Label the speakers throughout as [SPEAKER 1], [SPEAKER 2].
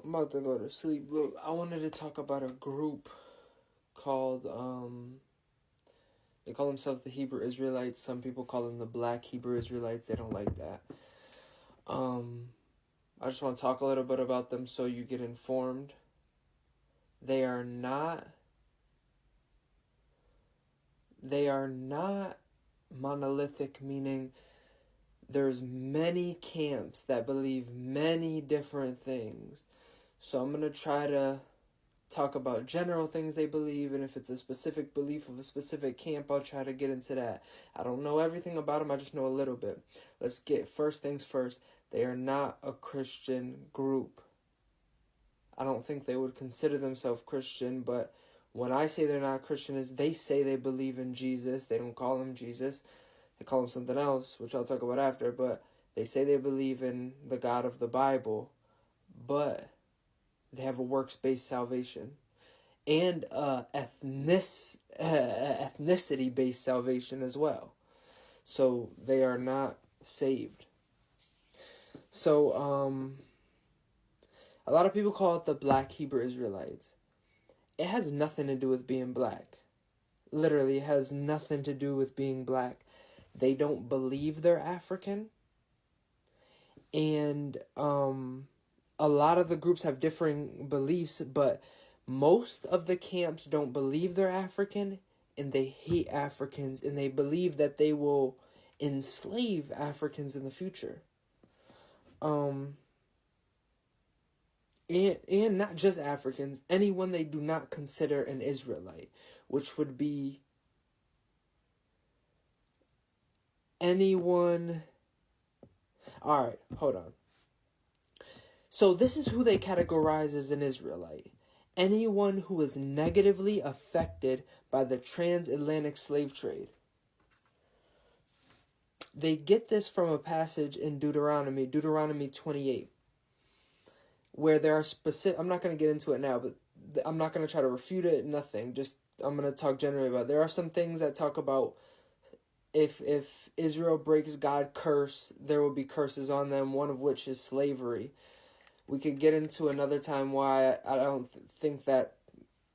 [SPEAKER 1] I'm about to go to sleep. But I wanted to talk about a group called, they call themselves the Hebrew Israelites. Some people call them the Black Hebrew Israelites. They don't like that. I just want to talk a little bit about them so you get informed. They are not monolithic, meaning there's many camps that believe many different things. So I'm going to try to talk about general things they believe, and if it's a specific belief of a specific camp, I'll try to get into that. I don't know everything about them, I just know a little bit. Let's get first things first. They are not a Christian group. I don't think they would consider themselves Christian, but when I say they're not Christian, is they say they believe in Jesus. They don't call him Jesus. They call him something else, which I'll talk about after, but they say they believe in the God of the Bible, but they have a works-based salvation and ethnicity-based salvation as well. So they are not saved. So a lot of people call it the Black Hebrew Israelites. It has nothing to do with being black. Literally, it has nothing to do with being black. They don't believe they're African. And a lot of the groups have differing beliefs, but most of the camps don't believe they're African, and they hate Africans, and they believe that they will enslave Africans in the future. And not just Africans, anyone they do not consider an Israelite, which would be anyone. Alright, hold on. So this is who they categorize as an Israelite. Anyone who is negatively affected by the transatlantic slave trade. They get this from a passage in Deuteronomy 28. Where there are specific, I'm not going to get into it now, but I'm not going to try to refute it, nothing. Just, I'm going to talk generally about it. There are some things that talk about if Israel breaks God's curse, there will be curses on them, one of which is slavery. We could get into another time why I don't think that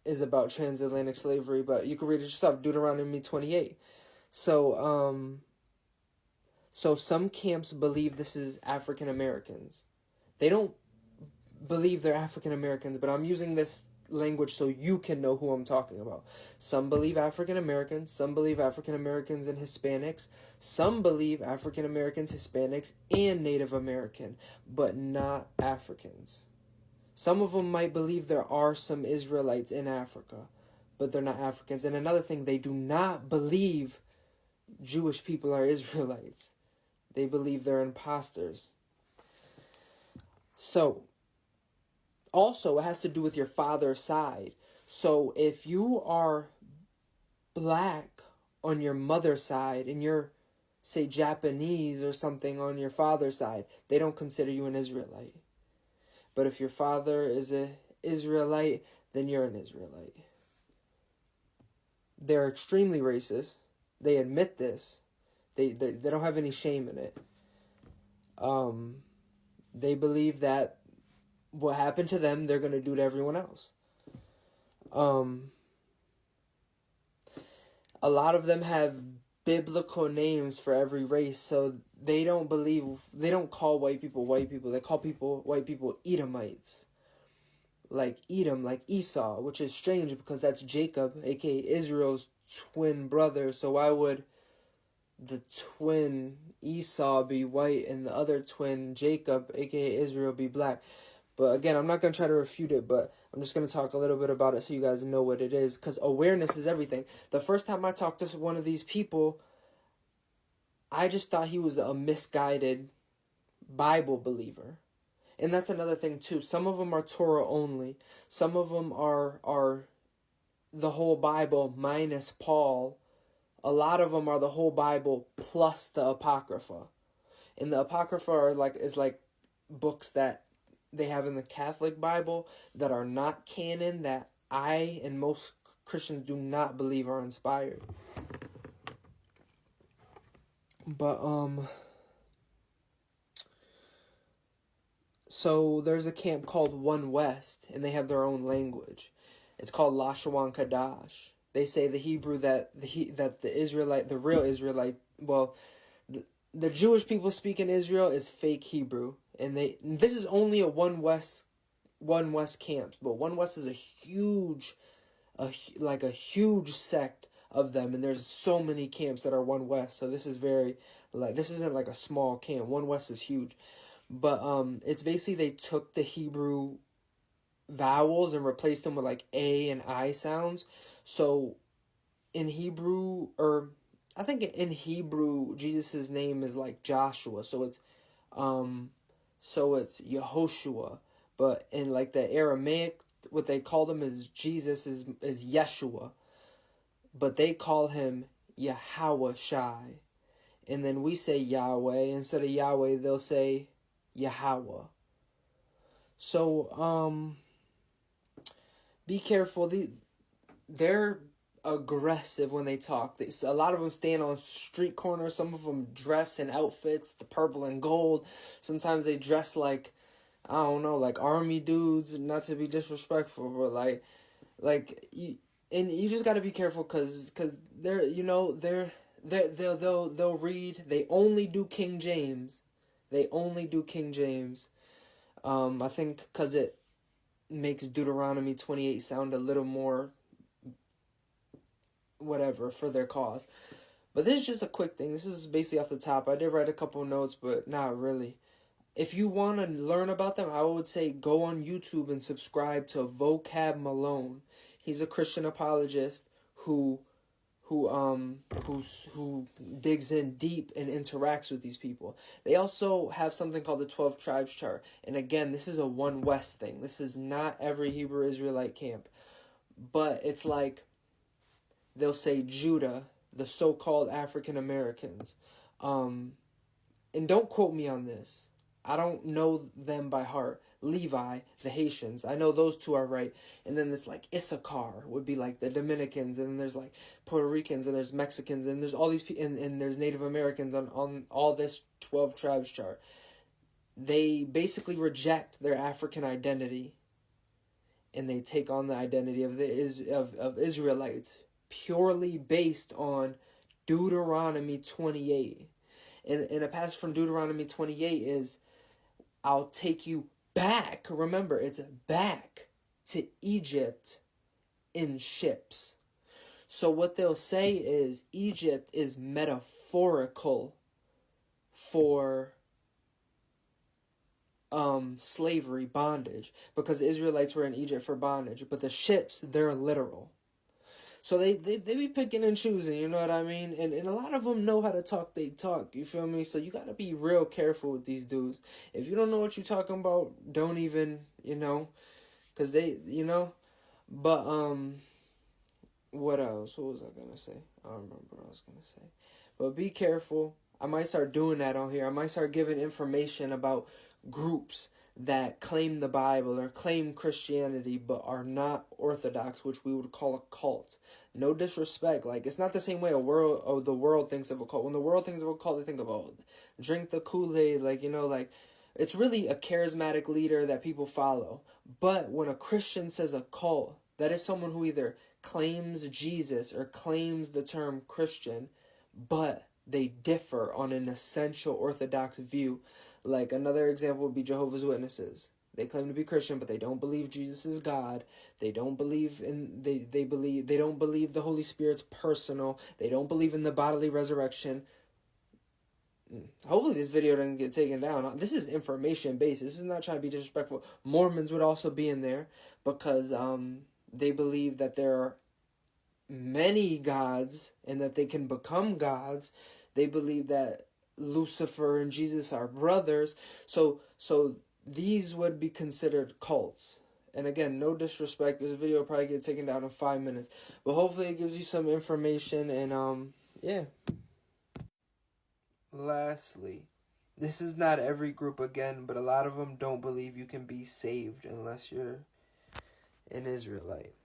[SPEAKER 1] is about transatlantic slavery, but you can read it yourself, Deuteronomy 28. So some camps believe this is African Americans. They don't believe they're African Americans, but I'm using this language so you can know who I'm talking about. Some believe African Americans, some believe African Americans and Hispanics, some believe African Americans, Hispanics, and Native American, but not Africans. Some of them might believe there are some Israelites in Africa, but they're not Africans. And another thing, they do not believe Jewish people are Israelites. They believe they're imposters. So, also, it has to do with your father's side. So if you are black on your mother's side and you're, say, Japanese or something on your father's side, they don't consider you an Israelite. But if your father is an Israelite, then you're an Israelite. They're extremely racist. They admit this. They don't have any shame in it. They believe that what happened to them, they're going to do to everyone else. A lot of them have biblical names for every race, so they don't call white people, they call white people Edomites. Like Edom, like Esau, which is strange because that's Jacob, aka Israel's twin brother, so why would the twin Esau be white and the other twin Jacob, aka Israel, be black? But again, I'm not going to try to refute it, but I'm just going to talk a little bit about it so you guys know what it is, because awareness is everything. The first time I talked to one of these people, I just thought he was a misguided Bible believer. And that's another thing too. Some of them are Torah only. Some of them are the whole Bible minus Paul. A lot of them are the whole Bible plus the Apocrypha. And the Apocrypha is like books that they have in the Catholic Bible that are not canon, that I and most Christians do not believe are inspired. But So there's a camp called One West, and they have their own language. It's called Lashawan Kadash. They say the Hebrew that the Israelite, the real Israelite, well, the Jewish people speak in Israel is fake Hebrew, and this is only a One West camp, but One West is a huge sect of them, and there's so many camps that are One West. So this is this isn't like a small camp. One West is huge. But it's basically they took the Hebrew vowels and replaced them with like A and I sounds. So in Hebrew, or I think in Hebrew, Jesus' name is like Joshua. So it's Yehoshua. But in like the Aramaic, what they call him is Jesus is Yeshua. But they call him Yahweh Shai. And then we say Yahweh. Instead of Yahweh, they'll say Yahweh. So, be careful. They're aggressive when they talk. A lot of them stand on street corners. Some of them dress in outfits, the purple and gold. Sometimes they dress like, I don't know, like army dudes. Not to be disrespectful, but you just got to be careful because they'll read. They only do King James. I think because it makes Deuteronomy 28 sound a little more whatever for their cause. But this is just a quick thing. This is basically off the top. I did write a couple notes, but not really. If you want to learn about them, I would say go on YouTube and subscribe to Vocab Malone. He's a Christian apologist who digs in deep and interacts with these people. They also have something called the 12 Tribes Chart. And again, this is a One West thing. This is not every Hebrew Israelite camp. But it's like they'll say Judah, the so-called African Americans. And don't quote me on this. I don't know them by heart. Levi, the Haitians. I know those two are right. And then this like Issachar would be like the Dominicans. And then there's like Puerto Ricans and there's Mexicans. And there's all these people. And there's Native Americans on all this 12 tribes chart. They basically reject their African identity. And they take on the identity of Israelites. Purely based on Deuteronomy 28. And a passage from Deuteronomy 28 is, I'll take you back. Remember, it's back to Egypt in ships. So what they'll say is Egypt is metaphorical for slavery, bondage, because the Israelites were in Egypt for bondage, but the ships, they're literal. So they be picking and choosing, you know what I mean? And a lot of them know how to talk, they talk, you feel me? So you got to be real careful with these dudes. If you don't know what you're talking about, don't even, because they, But, what else? What was I going to say? I don't remember what I was going to say. But be careful. I might start doing that on here. I might start giving information about groups that claim the Bible or claim Christianity but are not Orthodox, which we would call a cult. No disrespect. Like, it's not the same way the world thinks of a cult. When the world thinks of a cult, they think about drink the Kool-Aid, it's really a charismatic leader that people follow. But when a Christian says a cult, that is someone who either claims Jesus or claims the term Christian, but they differ on an essential Orthodox view. Like another example would be Jehovah's Witnesses. They claim to be Christian, but they don't believe Jesus is God. They don't believe they don't believe the Holy Spirit's personal. They don't believe in the bodily resurrection. Hopefully this video doesn't get taken down. This is information based. This is not trying to be disrespectful. Mormons would also be in there because they believe that there are many gods and that they can become gods. They believe that Lucifer and Jesus are brothers. So these would be considered cults. And again, no disrespect. This video will probably get taken down in 5 minutes. But hopefully it gives you some information and yeah. Lastly, this is not every group again, but a lot of them don't believe you can be saved unless you're an Israelite.